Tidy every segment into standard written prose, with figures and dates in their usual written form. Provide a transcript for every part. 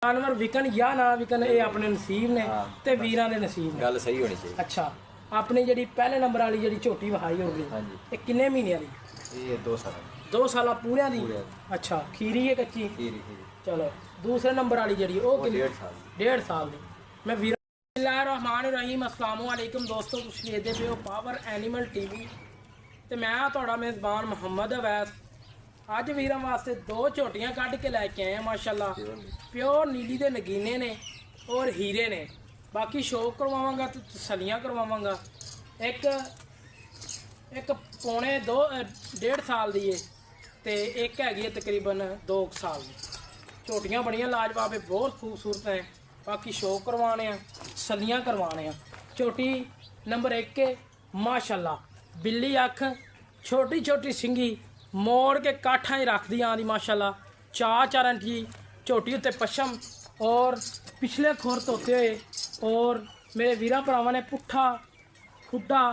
जानवर विकन या ना विकन ये अपने नसीब ने ते वीरां दे नसीब ने। गल सही होनी चाहिए। अच्छा अपनी जी पहले नंबर वाली जी झोटी वहाई होगी ये किन्ने महीने की? ये 2 साल 2 साल पूरे दी। अच्छा खीरी है कच्ची? खीरी चलो दूसरे नंबर वाली जी वो 1.5 साल दी। मैं वीर बिस्मिल्लाहिर्रहमानिर्रहीम अस्सलाम वालेकुम दोस्तों, तुम देखते पे हो पावर एनिमल टीवी ते मैं तुहाडा मेज़बान मुहम्मद अवैस। अज वीरां वास्ते 2 झोटियां कढ़ के लैके आए हैं माशाल्लाह। प्योर नीली दे नगीने ने और हीरे ने। बाकी शौक करवावांगा तो तसलियां करवावांगा। एक एक पौने 1.5 साल दी है ते एक हैगी है तकरीबन 2 साल दी। झोटियां बड़ियां लाजवाब है, बहुत खूबसूरत है। बाकी शौक करवाने हैं, तसलियां करवाने हैं। झोटी नंबर 1 है माशाल्लाह, बिल्ली अख, छोटी छोटी सिंगी, मोड़ के काठा ही रख दी आँदी माशाल्लाह। 4 इंची झोटी उत्ते पछम और पिछले खुर धोते हुए और मेरे वीरा भरावां ने पुट्ठा खुड्डा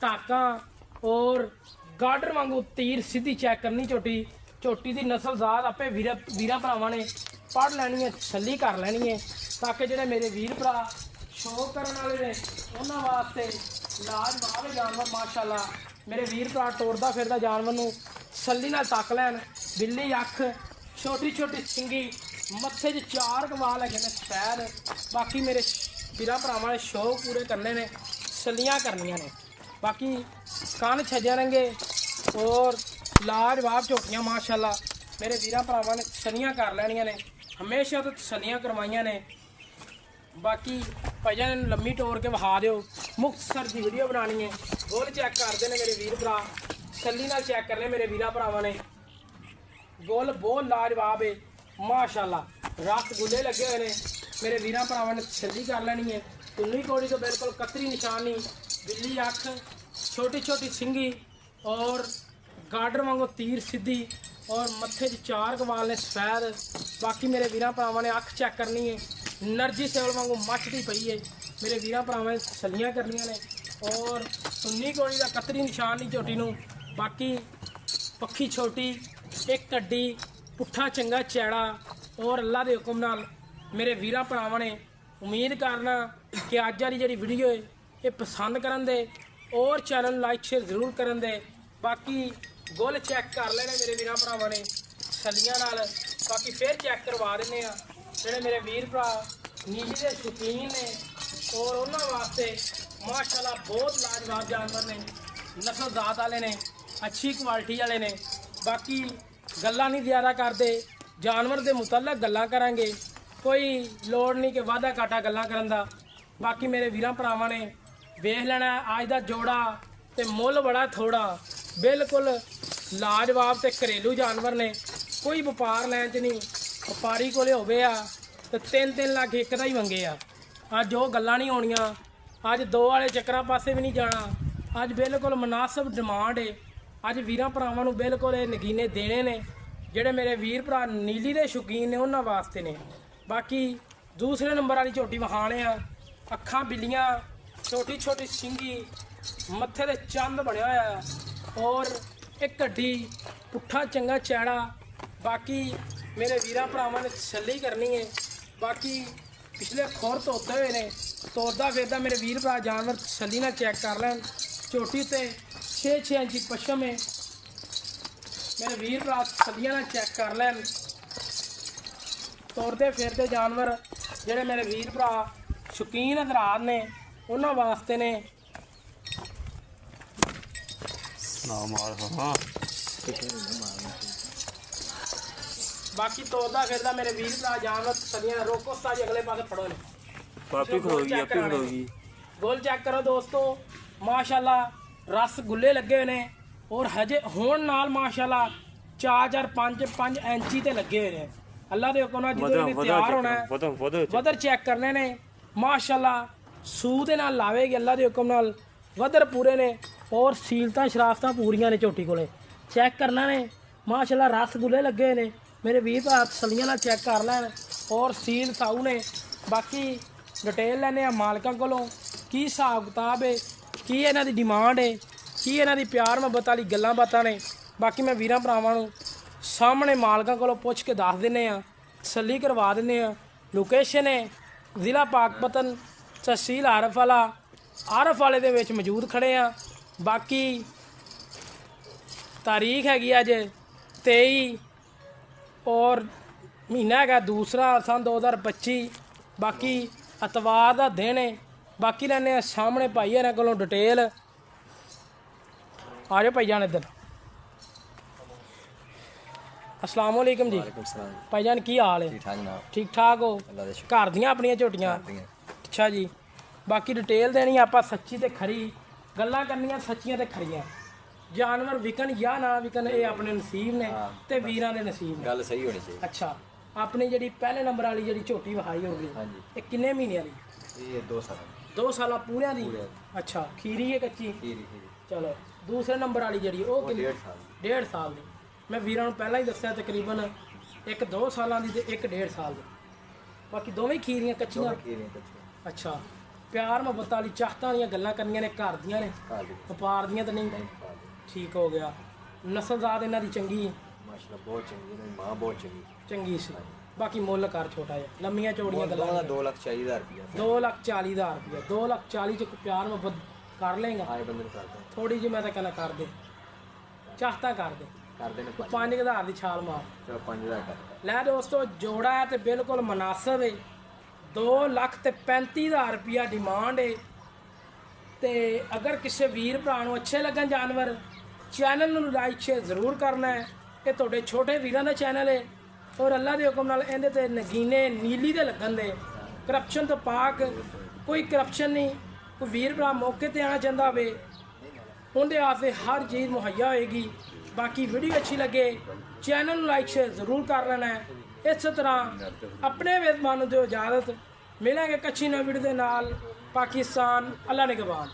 टाका और गार्डर वांगू तीर सीधी चेक करनी। झोटी झोटी की नस्ल जात आपे वीरा भरावां ने पढ़ लैनी है, तसल्ली कर लैनी है ताकि जिहड़े मेरे वीर भरा शौक करने वाले ने उन्होंने वास्ते लाजवाब जानवर माशाल्लाह। मेरे वीर भरा टोरदा फिरदा जानवर नूं तसल्ली नाल तक लैन। बिल्ली अख, छोटी छोटी सिंगी, मत्थे 'च 4 कवाल है सैर। बाकी मेरे वीरा भरावां ने शौक पूरे करने ने, तसल्लियां करनियां ने। बाकी कन छजे रंगे और लाजवाब झोटियां माशाल्लाह। मेरे वीरा भरावां ने तसल्लियां कर लैनियां ने, हमेशा तो तसल्लियां करवाइयां ने। बाकी भाईजान इन्हूं लम्मी टोर के विखा दिओ, मुख्तसर की वीडियो बनानी है। गोल चेक करते हैं मेरे वीर भरा, तसल्ली नाल चेक करने मेरे वीरा भरावां ने। गोल बहुत लाजवाब है माशाल्लाह, रसगुल्ले लगे हुए हैं। मेरे वीरा भरावां ने तसल्ली कर लैनी है। तुन्नी कोड़ी तो बिल्कुल कतरी निशानी, बिल्ली अख, छोटी छोटी सिंगी और गार्डर वांगू तीर सीधी और मत्थे 'च 4 कवाल ने सफेद। बाकी मेरे वीरा भरावां ने अख चेक करनी है, नरजी सेवल वांगू मचदी पई है। मेरे वीरा भरावां ने तसल्लियां करनियां ने और सुन्नी कोड़ी का कतरी निशान नहीं झोटी नूं। बाकी पक्खी छोटी, एक कड्डी, पुट्ठा चंगा चैड़ा और अल्लाह के हुक्म नाल मेरे वीरा भरावां ने उम्मीद करना कि अज वाली जी वीडियो है ये पसंद करन दे और चैनल लाइक शेयर जरूर करन दे। बाकी गुल चेक कर लेने मेरे वीरा भरावां ने तसल्लियां नाल। बाकी फिर चेक करवा देने जिहड़े मेरे वीर भरा नीली के शौकीन ने और उन्होंने वास्ते माशाल्लाह बहुत लाजवाब जानवर ने, नस्ल जात वाले ने, अच्छी क्वालिटी वाले ने। बाकी गल्लां नहीं ज़्यादा करते, जानवर के मुतलक गल्लां करांगे, कोई लोड़ नहीं कि वाधा घाटा गल्लां करन दा। बाकी मेरे वीरां भरावां ने वेख लेना अज दा जोड़ा ते मुੱਲ बड़ा थोड़ा, बिल्कुल लाजवाब ते घरेलू जानवर ने। कोई व्यापार लैन च नहीं, व्यापारी कोले होवे आ ते 3-3 लाख एक दा ही मंगे आ। अज वो गल्लां नहीं होणियां, अज 2 वाले चक्करां पासे भी नहीं जाना। अज बिल्कुल मुनासिब डिमांड है। अज वीरां भरावां नूं बिल्कुल नगीने देने ने जिहड़े मेरे वीर भरा नीली के शौकीन ने उन्हां वास्ते ने। बाकी दूसरे नंबर वाली झोटी विखाने आ, अखां बिल्लियां, छोटी छोटी सिंगी, मत्थे ते चंद बनया होया और एक कड्डी, पुट्ठा चंगा चैड़ा। बाकी मेरे वीरां भरावां ने तसल्ली करनी है। बाकी पिछले खुर धोते हुए ने, तोरदा फिरदा मेरे वीर भरा जानवर तसल्ली नाल चेक कर लैन। झोटी ते 6-6 इंची पछम है, मेरे वीर भरा तसल्लियां नाल चेक कर लैन। तोरदे फिरदे जानवर जिहड़े मेरे वीर भरा शौकीन हजरात ने उन्हां वास्ते ने। बाकी तोरदा फिरदा मेरे वीर भरा जानवर तसल्लियां रोको उस्ताद जी अगले पासे फड़ो ने गोल चेक करो दोस्तों माशाल्लाह। रसगुल्ले लगे हुए ने और हजे होण नाल माशाल्लाह 4-5 इंची ते लगे हुए ने। अल्लाह के हुक्म नाल जिद्दों तैयार होना है वदर चेक करने ने माशाल्लाह। सूह दे नाल लावेगी अल्लाह के हुक्म नाल, वदर पूरे ने और सीलतां शराफतां पूरियां ने। झोटी कोले चेक करना ने माशाल्लाह, रसगुल्ले लगे ने। मेरे वीर भरा तसल्लियां नाल चेक कर लैन और सील साऊ ने। बाकी डिटेल लैने मालकां कोलों की हिसाब किताब है, की इन्हां दी डिमांड है, की इन्हां दी प्यार मुहब्बत वाली गल्लां बातां ने। बाकी मैं वीरां भरावां नूं सामने मालकां कोलों पुछ के दस दिंने आ, तसल्ली करवा दिंने आ। ਲੋਕੇਸ਼ਨ ਹੈ ਜ਼ਿਲ੍ਹਾ ਪਾਕਪਤਨ, ਤਹਿਸੀਲ ਆਰਫ ਵਾਲੇ ਦੇ ਵਿੱਚ ਮੌਜੂਦ ਖੜੇ ਆ। ਬਾਕੀ ਤਾਰੀਖ ਹੈਗੀ ਅੱਜ 23 ਔਰ ਮਹੀਨਾ ਹੈਗਾ ਦੂਸਰਾ ਸੰਨ 2025। ਬਾਕੀ ਐਤਵਾਰ ਦਾ ਦਿਨ ਹੈ। ਬਾਕੀ ਲੈਣੇ ਆ ਸਾਹਮਣੇ ਭਾਈ ਇਹਨਾਂ ਕੋਲੋਂ ਡਿਟੇਲ। ਆ ਜਾਓ ਭਾਈ ਜਾਨ ਇੱਧਰ। अस्सलाम वालेकुम जी भाईजान की हाल है? ठीक ठाक हो? घर दियां अपनियां झोटियां? अच्छा जी। बाकी डिटेल देनी आप सच्ची ते खरी, गल्लां करनियां सच्चियां ते खरियां। जानवर विकन या ना विकन ये अपने नसीब ने ते वीरां दे नसीब ने। गल सही होनी चाहिए। अच्छा अपनी जी पहले नंबर वाली जी झोटी वहाई होगी ये किन्ने महीने वाली? ये 2 साल। 2 साल पूरे दी? अच्छा खीरी है कच्ची? चलो दूसरे नंबर वाली जी वो 1.5 साल दी। मैं वीरां नूं पहलां ही दस्सिया तकरीबन एक 2 सालां दी ते एक 1.5 साल दी। बाकी दोवें खीरियां कच्चियां? अच्छा प्यार मुहब्बत वाली चाहतां दियां गल्लां करनियां ने, घर दियां ने, व्यापार दियां तो नहीं? ठीक हो गया। नस्लजात इन्हां दी चंगी माशाल्लाह, बहुत चंगी, इन्हां दी मां बहुत चंगी सी। बाकी मुੱਲ कर छोटा जिहा, लम्मियां चौड़ियां गल्लां। 2,40,000 रुपया। 2,40,000 रुपया। 2,40,000 च प्यार मुहब्बत कर लेंगा? हाँ बंदे करते हैं थोड़ी जी। मैं तो कहना कर दे, चाहता कर दे। 5,000 की छाल मार। चलो 5,000 कर लै दोस्तों जोड़ा है तो बिल्कुल मुनासिब है। 2,35,000 रुपया डिमांड है। तो अगर किसी वीर भरा नूं अच्छे लगन जानवर, चैनल नूं लाइक शेयर जरूर करना है। ये तुहाडे छोटे वीरां दा चैनल है और अल्लाह के हुक्म नाल इहदे ते नगीने नीली दे लगन दे। करप्शन तो पाक, कोई करप्शन नहीं। कोई वीर भरा मौके ते आना चाहता होवे उनके वास्ते हर चीज़ मुहैया होएगी। बाकी वीडियो अच्छी लगे चैनल लाइक शेयर जरूर कर लेना है। इस तरह अपने मेज़बानों को इजाज़त मिलेंगे कच्ची नवी वीडियो के नाल। पाकिस्तान अल्लाह निगहबान।